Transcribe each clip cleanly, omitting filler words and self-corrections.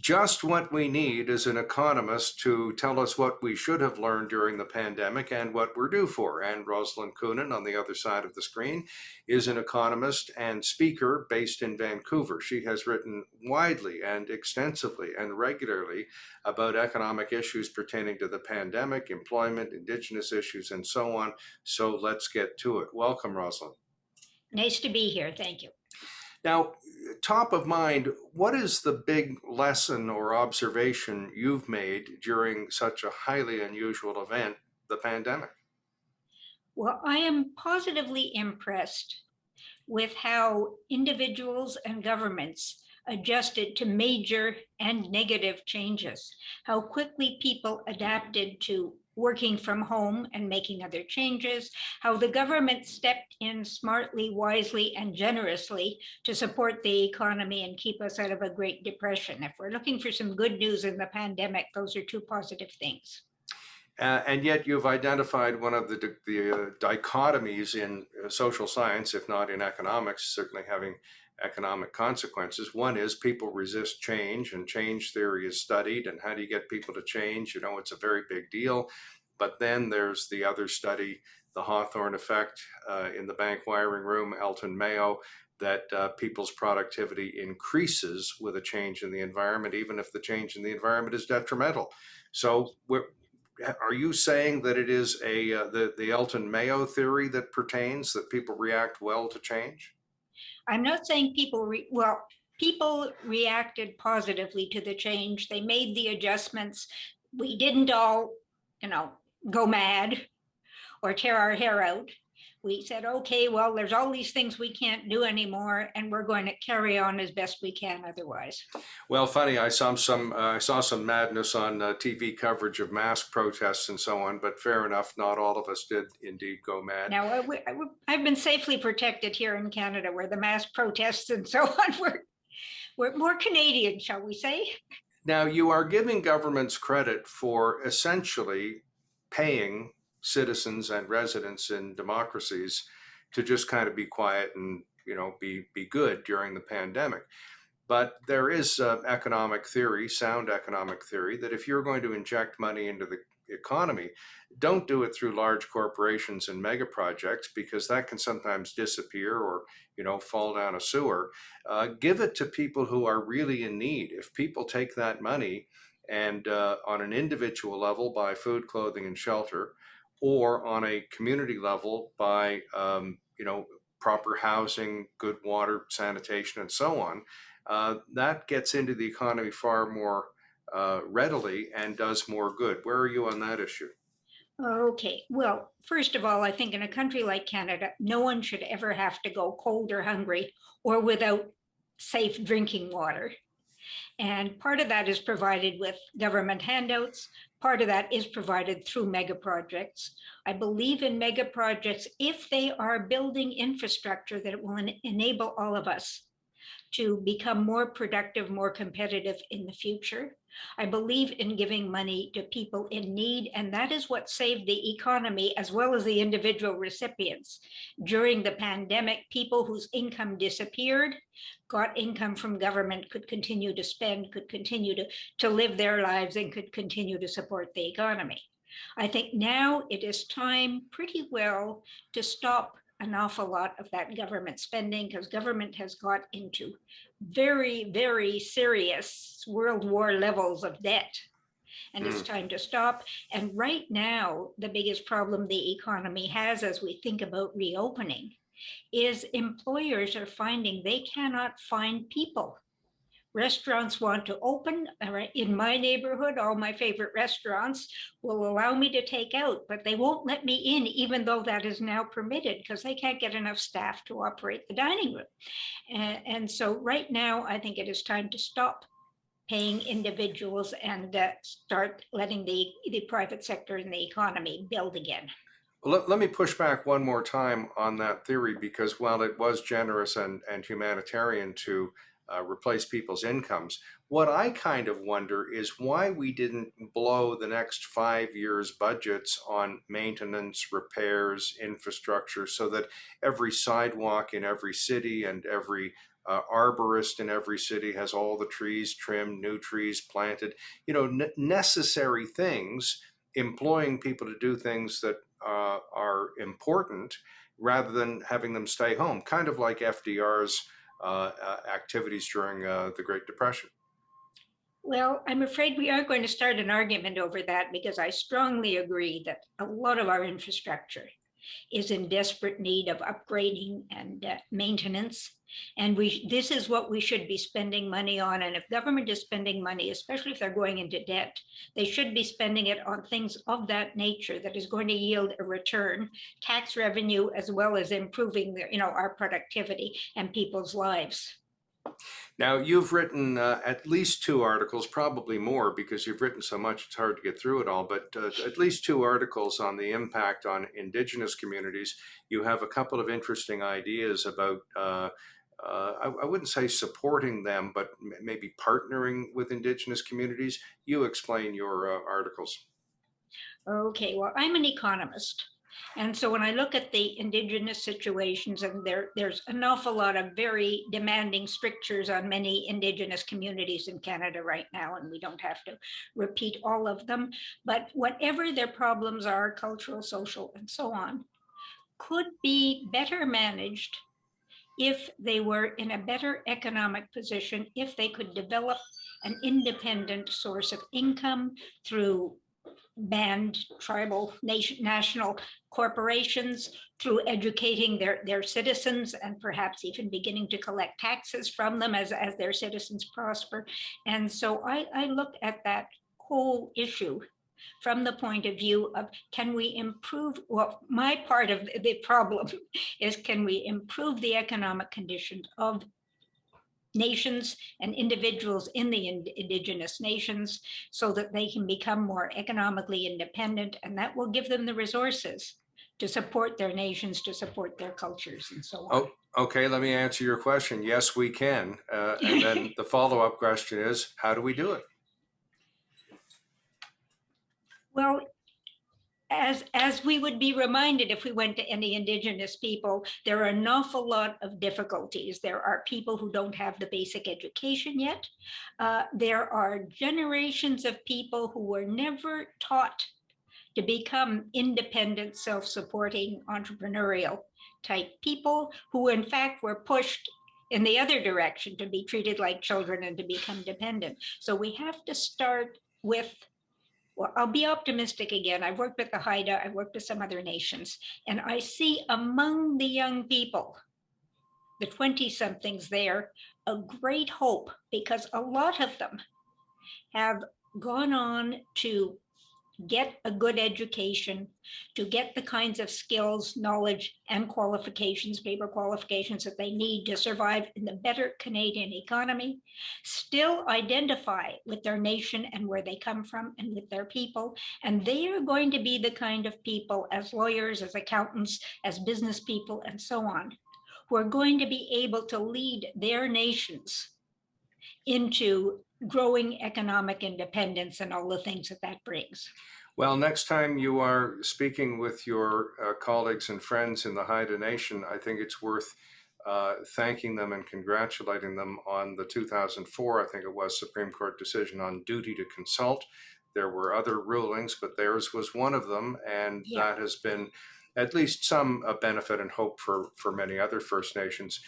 Just what we need is an economist to tell us what we should have learned during the pandemic and what we're due for. And Roslyn Kunin, on the other side of the screen, is an economist and speaker based in Vancouver. She has written widely and extensively and regularly about economic issues pertaining to the pandemic, employment, Indigenous issues, and so on. So let's get to it. Welcome, Roslyn. Nice to be here. Thank you. Now, top of mind, what is the big lesson or observation you've made during such a highly unusual event, the pandemic? Well, I am positively impressed with how individuals and governments adjusted to major and negative changes, how quickly people adapted to working from home and making other changes, how the government stepped in smartly, wisely, and generously to support the economy and keep us out of a Great Depression. If we're looking for some good news in the pandemic, those are two positive things. And yet you've identified one of the dichotomies in social science, if not in economics, certainly having economic consequences. One is people resist change, and change theory is studied. And how do you get people to change? You know, it's a very big deal. But then there's the other study, the Hawthorne effect in the bank wiring room, Elton Mayo, that people's productivity increases with a change in the environment, even if the change in the environment is detrimental. So are you saying that it is the Elton Mayo theory that pertains, that people react well to change? I'm not saying people reacted positively to the change. They made the adjustments. We didn't all, you know, go mad or tear our hair out. We said, okay, well, there's all these things we can't do anymore, and we're going to carry on as best we can otherwise. Well, funny, I saw some madness on TV coverage of mask protests and so on, but fair enough, not all of us did indeed go mad. Now, I've been safely protected here in Canada, where the mass protests and so on we're more Canadian, shall we say? Now, you are giving governments credit for essentially paying citizens and residents in democracies to just kind of be quiet and be good during the pandemic. But there is economic theory, sound economic theory, that if you're going to inject money into the economy, don't do it through large corporations and mega projects, because that can sometimes disappear or fall down a sewer. Give it to people who are really in need. If people take that money and on an individual level buy food, clothing, and shelter, or on a community level buy proper housing, good water, sanitation, and so on, that gets into the economy far more readily and does more good. Where are you on that issue? Okay, well, first of all, I think in a country like Canada, no one should ever have to go cold or hungry or without safe drinking water. And part of that is provided with government handouts. Part of that is provided through mega projects. I believe in mega projects if they are building infrastructure that will enable all of us to become more productive, more competitive in the future. I believe in giving money to people in need, and that is what saved the economy as well as the individual recipients. During the pandemic, people whose income disappeared got income from government, could continue to spend, could continue to live their lives, and could continue to support the economy. I think now it is time pretty well to stop an awful lot of that government spending, because government has got into very, very serious World War levels of debt. And it's time to stop. And right now, the biggest problem the economy has as we think about reopening is employers are finding they cannot find people. Restaurants want to open. In my neighborhood, all my favorite restaurants will allow me to take out, but they won't let me in, even though that is now permitted, because they can't get enough staff to operate the dining room. And so right now, I think it is time to stop paying individuals and start letting the private sector and the economy build again. Well, let me push back one more time on that theory, because while it was generous and humanitarian to replace people's incomes, what I kind of wonder is why we didn't blow the next 5 years' budgets on maintenance, repairs, infrastructure, so that every sidewalk in every city and every arborist in every city has all the trees trimmed, new trees planted, necessary things, employing people to do things that are important rather than having them stay home, kind of like FDR's activities during the Great Depression. Well, I'm afraid we are going to start an argument over that, because I strongly agree that a lot of our infrastructure is in desperate need of upgrading and maintenance. And this is what we should be spending money on. And if government is spending money, especially if they're going into debt, they should be spending it on things of that nature that is going to yield a return, tax revenue, as well as improving our productivity and people's lives. Now, you've written at least 2 articles, probably more because you've written so much it's hard to get through it all, but at least 2 articles on the impact on Indigenous communities. You have a couple of interesting ideas about, I wouldn't say supporting them, but maybe partnering with Indigenous communities. You explain your articles. Okay, well, I'm an economist. And so when I look at the Indigenous situations, and there's an awful lot of very demanding strictures on many Indigenous communities in Canada right now, and we don't have to repeat all of them, but whatever their problems are, cultural, social, and so on, could be better managed if they were in a better economic position, if they could develop an independent source of income through banned tribal national corporations, through educating their citizens and perhaps even beginning to collect taxes from them as their citizens prosper. And so I look at that whole issue from the point of view of, can we improve, well, my part of the problem is, can we improve the economic conditions of nations and individuals in the Indigenous nations so that they can become more economically independent, and that will give them the resources to support their nations, to support their cultures, and so on. Oh, okay, let me answer your question. Yes, we can. And then the follow-up question is, how do we do it? Well, as we would be reminded if we went to any Indigenous people, there are an awful lot of difficulties. There are people who don't have the basic education yet. There are generations of people who were never taught to become independent, self-supporting, entrepreneurial type people, who in fact were pushed in the other direction to be treated like children and to become dependent. So we have to start with, well, I'll be optimistic again. I've worked with the Haida, I've worked with some other nations, and I see among the young people, the 20-somethings there, a great hope, because a lot of them have gone on to get a good education, to get the kinds of skills, knowledge, and qualifications, paper qualifications that they need to survive in the better Canadian economy, still identify with their nation and where they come from and with their people. And they are going to be the kind of people, as lawyers, as accountants, as business people, and so on, who are going to be able to lead their nations into growing economic independence and all the things that that brings. Well, next time you are speaking with your colleagues and friends in the Haida Nation, I think it's worth thanking them and congratulating them on the 2004, I think it was, Supreme Court decision on duty to consult. There were other rulings, but theirs was one of them, and that has been at least some benefit and hope for many other First Nations.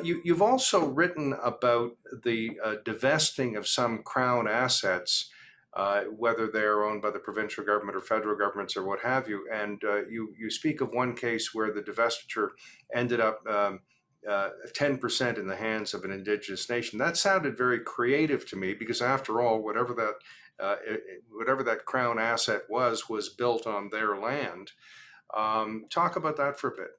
You've also written about the divesting of some Crown assets, whether they're owned by the provincial government or federal governments or what have you. And you speak of one case where the divestiture ended up 10% in the hands of an Indigenous nation. That sounded very creative to me, because after all, whatever that Crown asset was built on their land. Talk about that for a bit.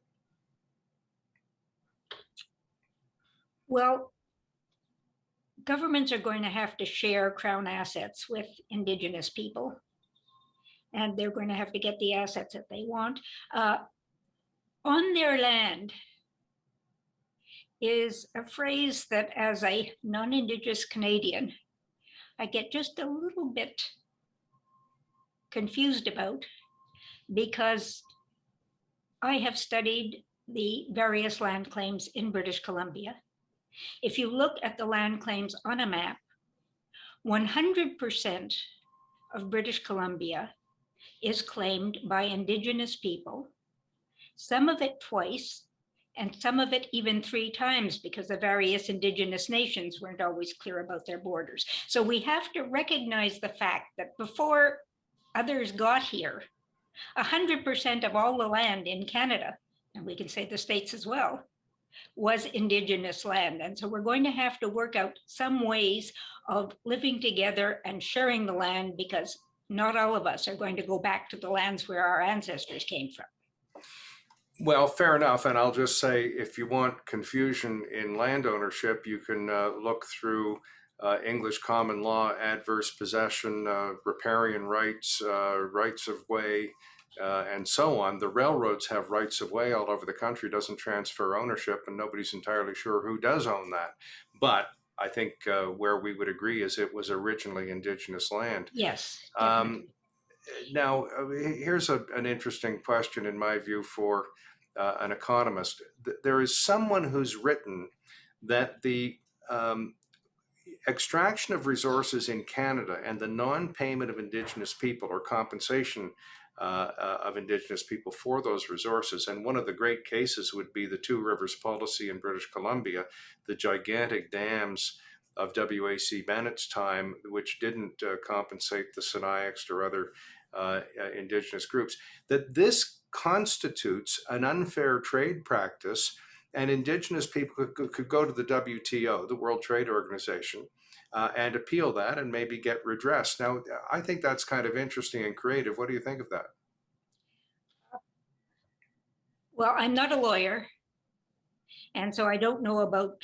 Well, governments are going to have to share Crown assets with Indigenous people, and they're going to have to get the assets that they want. On their land is a phrase that, as a non-Indigenous Canadian, I get just a little bit confused about, because I have studied the various land claims in British Columbia. If you look at the land claims on a map, 100% of British Columbia is claimed by Indigenous people, some of it twice, and some of it even 3 times, because the various Indigenous nations weren't always clear about their borders. So we have to recognize the fact that before others got here, 100% of all the land in Canada, and we can say the States as well, was Indigenous land. And so we're going to have to work out some ways of living together and sharing the land, because not all of us are going to go back to the lands where our ancestors came from. Well, fair enough. And I'll just say, if you want confusion in land ownership, you can look through English common law, adverse possession, riparian rights, rights of way, and so on. The railroads have rights of way all over the country, doesn't transfer ownership, and nobody's entirely sure who does own that. But I think where we would agree is it was originally Indigenous land. Yes, definitely. Now, here's an interesting question, in my view, for an economist. There is someone who's written that the extraction of resources in Canada and the non-payment of Indigenous people, or compensation of Indigenous people for those resources, and one of the great cases would be the Two Rivers policy in British Columbia, the gigantic dams of W.A.C. Bennett's time, which didn't compensate the Sinixt or other Indigenous groups, that this constitutes an unfair trade practice, and Indigenous people could go to the WTO, the World Trade Organization, and appeal that and maybe get redress. Now, I think that's kind of interesting and creative. What do you think of that? Well, I'm not a lawyer, and so I don't know about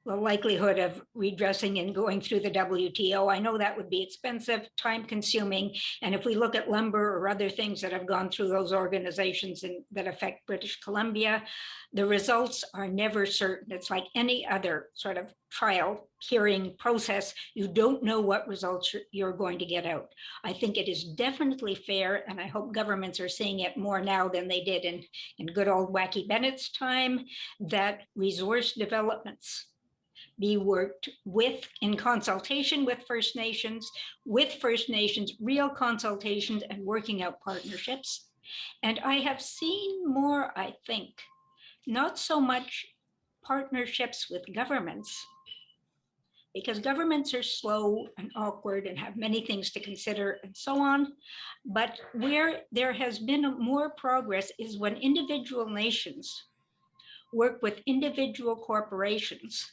the likelihood of redressing and going through the WTO. I know that would be expensive, time consuming. And if we look at lumber or other things that have gone through those organizations and that affect British Columbia, the results are never certain. It's like any other sort of trial hearing process. You don't know what results you're going to get out. I think it is definitely fair, and I hope governments are seeing it more now than they did in good old Wacky Bennett's time, that resource developments be worked with in consultation with First Nations, real consultations and working out partnerships. And I have seen more, I think, not so much partnerships with governments, because governments are slow and awkward and have many things to consider and so on. But where there has been more progress is when individual nations work with individual corporations.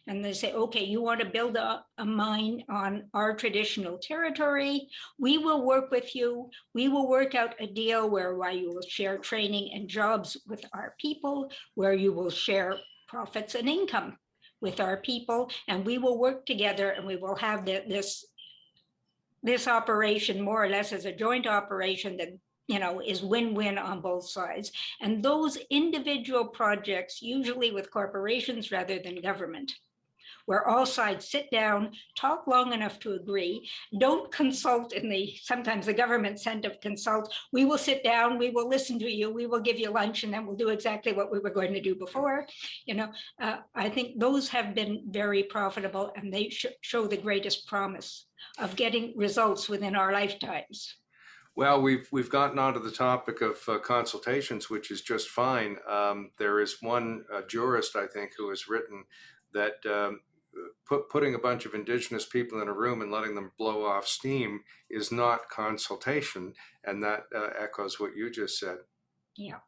And they say, okay, you want to build a mine on our traditional territory, we will work with you. We will work out a deal whereby you will share training and jobs with our people, where you will share profits and income with our people, and we will work together, and we will have this operation more or less as a joint operation that is win-win on both sides. And those individual projects, usually with corporations rather than government, where all sides sit down, talk long enough to agree, don't consult sometimes the government sent of consult. We will sit down, we will listen to you, we will give you lunch, and then we'll do exactly what we were going to do before. I think those have been very profitable, and they show the greatest promise of getting results within our lifetimes. Well, we've gotten onto the topic of consultations, which is just fine. There is one jurist, I think, who has written that putting a bunch of Indigenous people in a room and letting them blow off steam is not consultation, and that echoes what you just said. Yeah.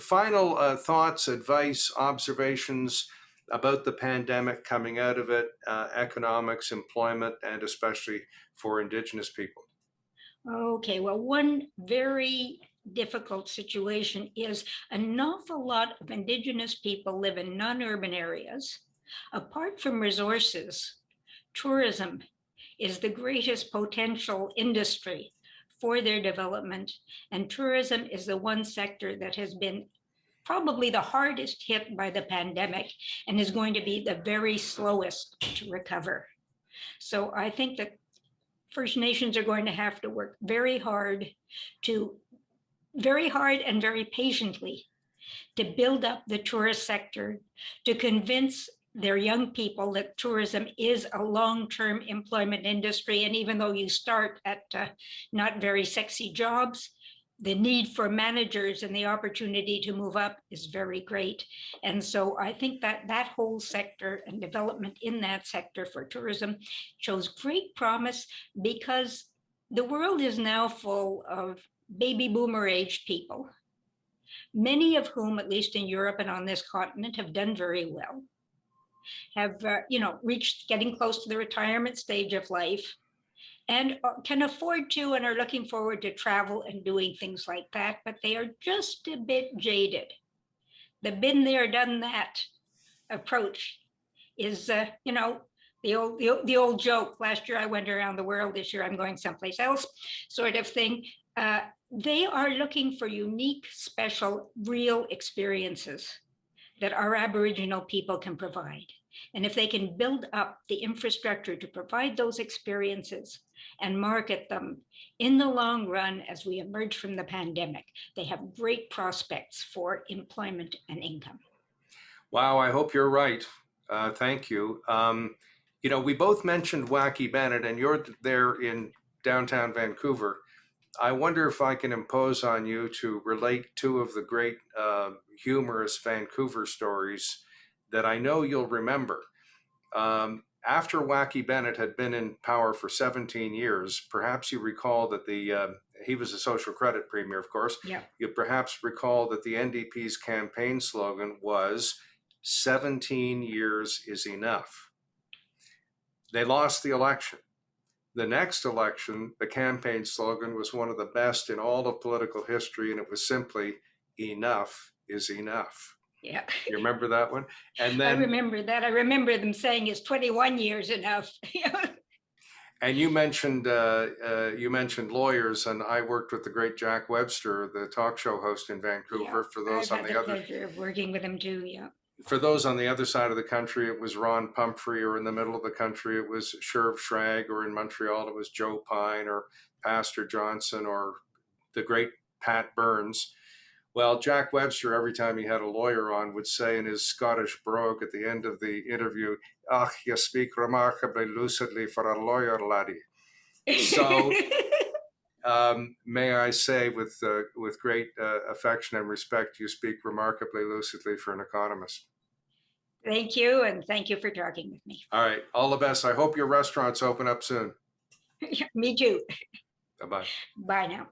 Final thoughts, advice, observations about the pandemic, coming out of it, economics, employment, and especially for Indigenous people. Okay, well, one very difficult situation is an awful lot of Indigenous people live in non-urban areas. Apart from resources, tourism is the greatest potential industry for their development, and tourism is the one sector that has been probably the hardest hit by the pandemic and is going to be the very slowest to recover. So I think that First Nations are going to have to work very hard and very patiently to build up the tourist sector, to convince their young people that tourism is a long-term employment industry. And even though you start at not very sexy jobs, the need for managers and the opportunity to move up is very great. And so I think that that whole sector and development in that sector for tourism shows great promise, because the world is now full of baby boomer aged people, many of whom, at least in Europe and on this continent, have done very well, have reached getting close to the retirement stage of life, and can afford to and are looking forward to travel and doing things like that, but they are just a bit jaded. The been there, done that approach is, the old joke. Last year I went around the world. This year I'm going someplace else, sort of thing. They are looking for unique, special, real experiences that our Aboriginal people can provide. And if they can build up the infrastructure to provide those experiences and market them in the long run as we emerge from the pandemic, they have great prospects for employment and income. Wow, I hope you're right. Thank you. We both mentioned Wacky Bennett, and you're there in downtown Vancouver. I wonder if I can impose on you to relate two of the great humorous Vancouver stories that I know you'll remember. After Wacky Bennett had been in power for 17 years, perhaps you recall that he was a social credit premier, of course. Yeah. You perhaps recall that the NDP's campaign slogan was 17 years is enough. They lost the election. The next election, the campaign slogan was one of the best in all of political history, and it was simply enough is enough. Yeah. You remember that one? And then I remember that. I remember them saying, is 21 years enough? And you mentioned lawyers, and I worked with the great Jack Webster, the talk show host in Vancouver. Yeah, For those I've on had the the other pleasure of working with him too. Yeah. For those on the other side of the country, it was Ron Pumphrey, or in the middle of the country, it was Sherv Schrag, or in Montreal, it was Joe Pine, or Pastor Johnson, or the great Pat Burns. Well, Jack Webster, every time he had a lawyer on, would say in his Scottish brogue at the end of the interview, "Ah, you speak remarkably lucidly for a lawyer, laddie." So may I say with great affection and respect, you speak remarkably lucidly for an economist. Thank you, and thank you for talking with me. All right, all the best. I hope your restaurants open up soon. Me too. Bye-bye. Bye now.